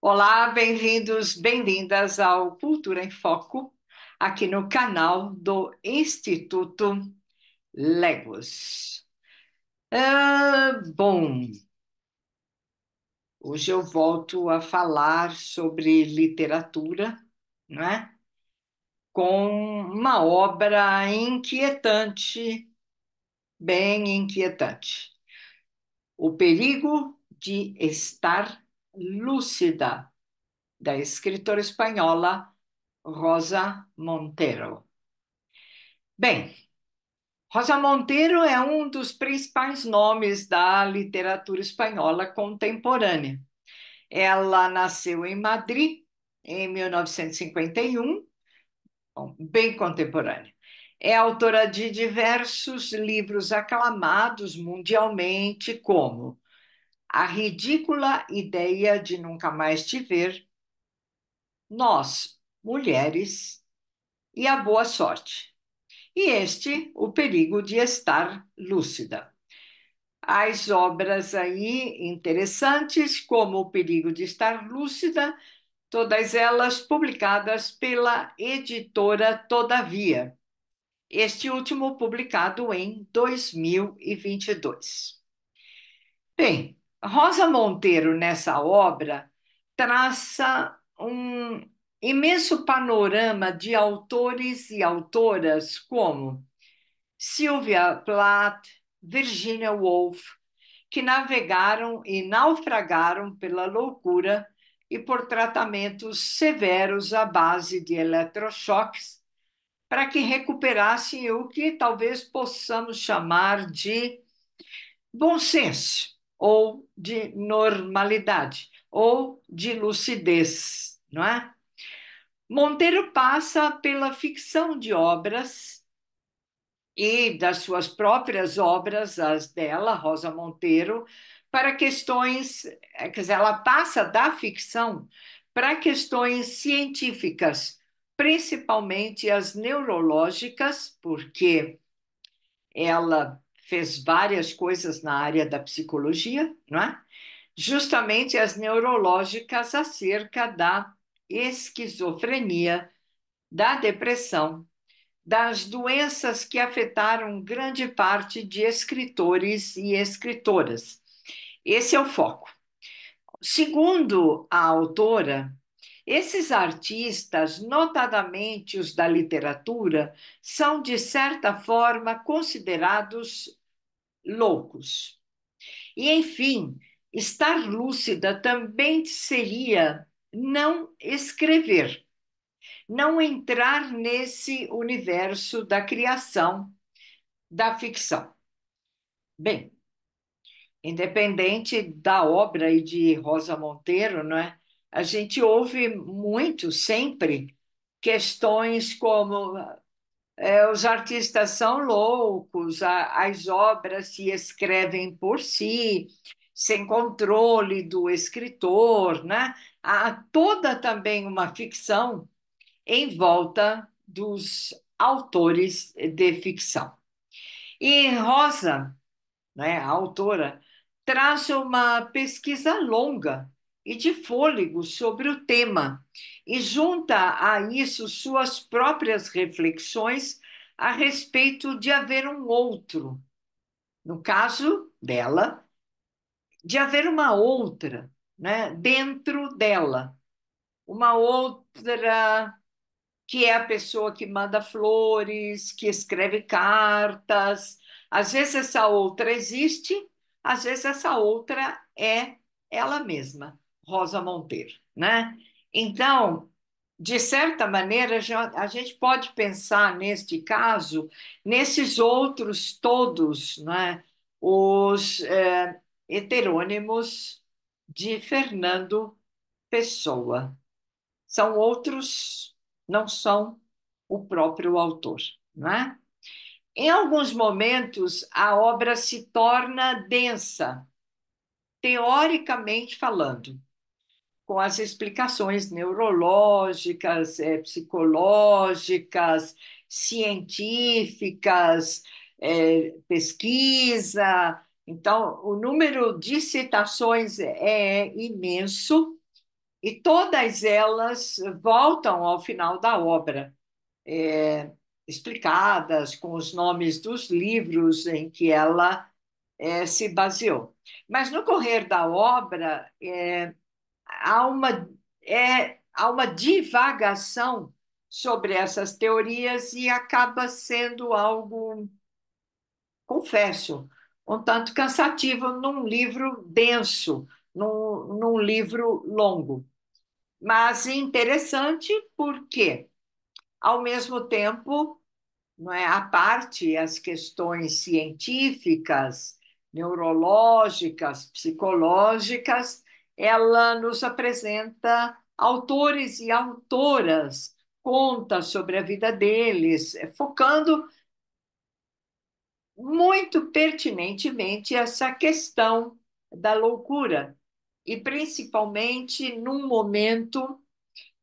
Olá, bem-vindos, bem-vindas ao Cultura em Foco, aqui no canal do Instituto Legos. Bom, hoje eu volto a falar sobre literatura, não é? Com uma obra inquietante, bem inquietante. O Perigo de Estar Lúcida, da escritora espanhola Rosa Montero. Bem, Rosa Monteiro é um dos principais nomes da literatura espanhola contemporânea. Ela nasceu em Madrid em 1951, bom, bem contemporânea. É autora de diversos livros aclamados mundialmente, como A Ridícula Ideia de Nunca Mais Te Ver, Nós, Mulheres e A Boa Sorte. E O Perigo de Estar Lúcida. As obras aí interessantes, como O Perigo de Estar Lúcida, todas elas publicadas pela editora Todavia. Este último publicado em 2022. Bem, Rosa Monteiro, nessa obra, traça um imenso panorama de autores e autoras como Sylvia Plath, Virginia Woolf, que navegaram e naufragaram pela loucura e por tratamentos severos à base de eletrochoques, para que recuperassem o que talvez possamos chamar de bom senso, ou de normalidade, ou de lucidez, não é? Monteiro passa pela ficção de obras e das suas próprias obras, as dela, Rosa Monteiro, para questões, quer dizer, ela passa da ficção para questões científicas, principalmente as neurológicas, porque ela fez várias coisas na área da psicologia, não é? Justamente as neurológicas acerca da esquizofrenia, da depressão, das doenças que afetaram grande parte de escritores e escritoras. Esse é o foco. Segundo a autora, esses artistas, notadamente os da literatura, são, de certa forma, considerados loucos. E, enfim, estar lúcida também seria não escrever, não entrar nesse universo da criação, da ficção. Bem, independente da obra e de Rosa Monteiro, não é? A gente ouve muito, sempre, questões como os artistas são loucos, as obras se escrevem por si, sem controle do escritor, né? Há toda também uma ficção em volta dos autores de ficção. E Rosa, né, a autora, traz uma pesquisa longa e de fôlego sobre o tema e junta a isso suas próprias reflexões a respeito de haver um outro, no caso dela, de haver uma outra, né, dentro dela, uma outra que é a pessoa que manda flores, que escreve cartas. Às vezes essa outra existe, às vezes essa outra é ela mesma, Rosa Monteiro, né? Então, de certa maneira, a gente pode pensar neste caso, nesses outros todos, né? Os heterônimos de Fernando Pessoa. São outros, não são o próprio autor, não é? Em alguns momentos, a obra se torna densa, teoricamente falando, com as explicações neurológicas, psicológicas, científicas, pesquisa. Então, o número de citações é imenso e todas elas voltam ao final da obra, explicadas com os nomes dos livros em que ela se baseou. Mas no correr da obra há há uma divagação sobre essas teorias e acaba sendo algo, confesso, um tanto cansativo num livro denso, num livro longo. Mas interessante porque, ao mesmo tempo, não é, a parte as questões científicas, neurológicas, psicológicas, ela nos apresenta autores e autoras, conta sobre a vida deles, focando muito pertinentemente essa questão da loucura, e principalmente num momento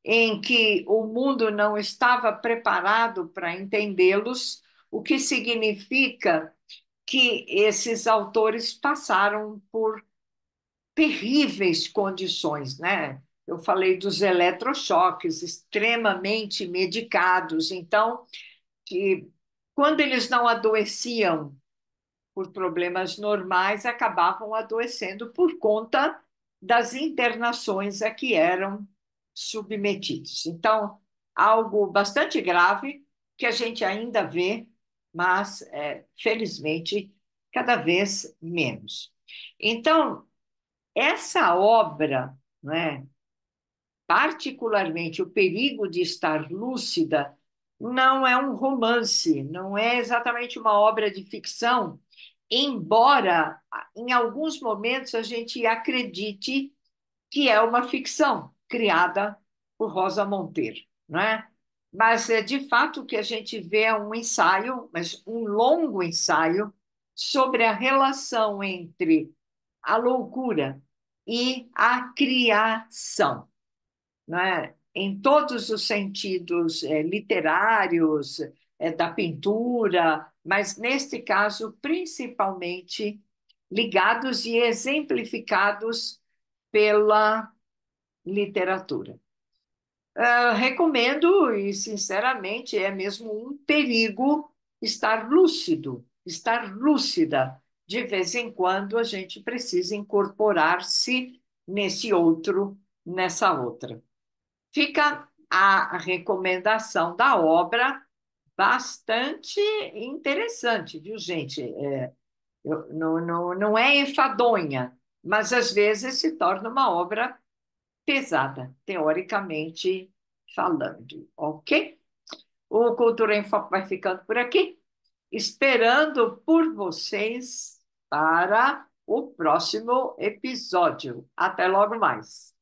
em que o mundo não estava preparado para entendê-los, o que significa que esses autores passaram por terríveis condições, né? Eu falei dos eletrochoques extremamente medicados, então, que quando eles não adoeciam por problemas normais, acabavam adoecendo por conta das internações a que eram submetidos. Então, algo bastante grave que a gente ainda vê, mas, felizmente, cada vez menos. Então, essa obra, não é, particularmente o perigo de estar lúcida, não é um romance, não é exatamente uma obra de ficção, embora em alguns momentos a gente acredite que é uma ficção criada por Rosa Monteiro, não é? Mas de fato o que a gente vê é um ensaio, mas um longo ensaio sobre a relação entre a loucura e a criação, não é? Em todos os sentidos literários, da pintura, mas neste caso, principalmente ligados e exemplificados pela literatura. Recomendo, e sinceramente é mesmo um perigo estar lúcido, estar lúcida. De vez em quando a gente precisa incorporar-se nesse outro, nessa outra. Fica a recomendação da obra, bastante interessante, viu, gente? Não é enfadonha, mas às vezes se torna uma obra pesada, teoricamente falando, ok? O Cultura em Foco vai ficando por aqui, esperando por vocês para o próximo episódio. Até logo mais.